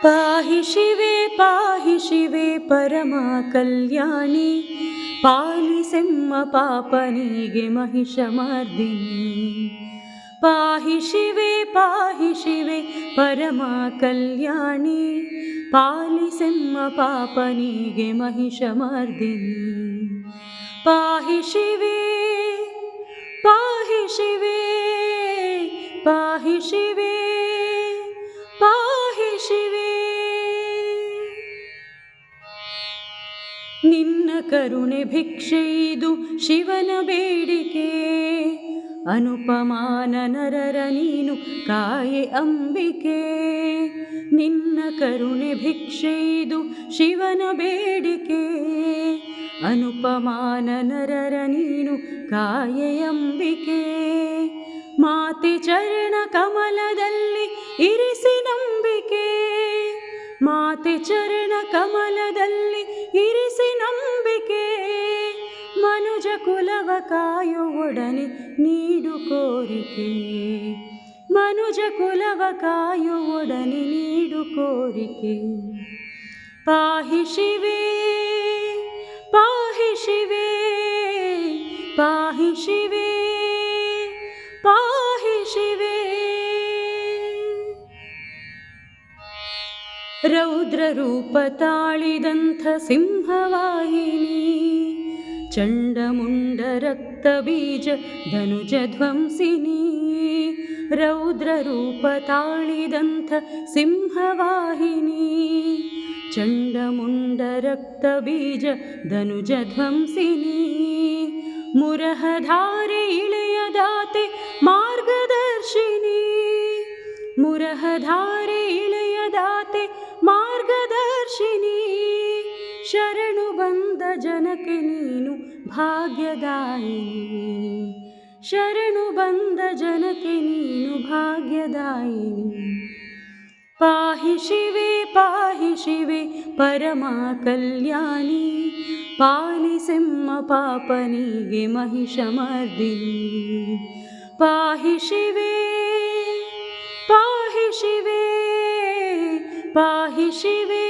पाहि शिवे परमा कल्याणी पालिसेम्म पापनिगे महिषमर्दिनी पाहि शिवे परमा कल्याणी पालिसेम्म पापनिगे महिषमर्दिनी पाहि शिवे पाहि शिवे पाहि शिवे ನಿನ್ನ ಕರುಣೆ ಭಿಕ್ಷೆಯಿದು ಶಿವನ ಬೇಡಿಕೆ ಅನುಪಮಾನ ನರರ ನೀನು ಕಾಯೆ ಅಂಬಿಕೆ ನಿನ್ನ ಕರುಣೆ ಭಿಕ್ಷೆಯಿದು ಶಿವನ ಬೇಡಿಕೆ ಅನುಪಮಾನ ನರರ ನೀನು ಕಾಯೆ ಅಂಬಿಕೆ ಮಾತೆ ಚರಣ ಕಮಲದಲ್ಲಿ ಇರಿಸಿ ನಂಬಿಕೆ ಮಾತೆ ಚರಣ ಕಮಲದಲ್ಲಿ ಇರಿಸಿ ನಂಬಿಕೆ ಮನುಜ ಕುಲವ ಕಾಯೋ ಒಡನೆ ನೀಡು ಕೋರಿಕೆ ಮನುಜ ಕುಲವ ಕಾಯೋ ಒಡನೆ ನೀಡು ಕೋರಿಕೆ ಪಾಹಿ ಶಿವೆ ಪಾಹಿ ಶಿವೆ ಪಾಹಿ ಶಿವೆ ಪಾಹಿ ಶಿವೆ ರೌದ್ರ ರೂಪ ತಾಳಿದಂಥ ಸಿಂಹವಾಹಿನಿ ಚಂಡಮುಂಡ ರಕ್ತ ಬೀಜ ಧನುಜ ಧ್ವಂಸಿನಿ ರೌದ್ರ ರೂಪ ತಾಳಿದಂಥ ಸಿಂಹವಾಹಿನಿ ಚಂಡಮುಂಡ ರಕ್ತ ಬೀಜ ಧನುಜ ಧ್ವಂಸಿನಿ ಮುರಹಧಾರೆ ಇಳೆಯದಾತೆ ಮಾರ್ಗದರ್ಶಿನಿ ಮುರಹಧಾರೆ ಇಳೆಯದಾತೆ ಮಾರ್ಗದರ್ಶಿನಿ ಶರಣು ಬಂದ ಜನಕ್ಕೆ ನೀನು ಭಾಗ್ಯದಾಯಿನಿ ಶರಣು ಬಂದ ಜನಕ್ಕೆ ನೀನು ಭಾಗ್ಯದಾಯಿನಿ ಪಾಹಿ ಶಿವೆ ಪರಮ ಕಲ್ಯಾಣಿ ಪಾಲಿಸೆಮ್ಮ ಪಾಪನಿಗೆ महिषमर्दिनी ಪಾಹಿ ಶಿವೆ ಪಾಹಿ ಶಿವೆ ಪಾಹಿ ಶಿವೆ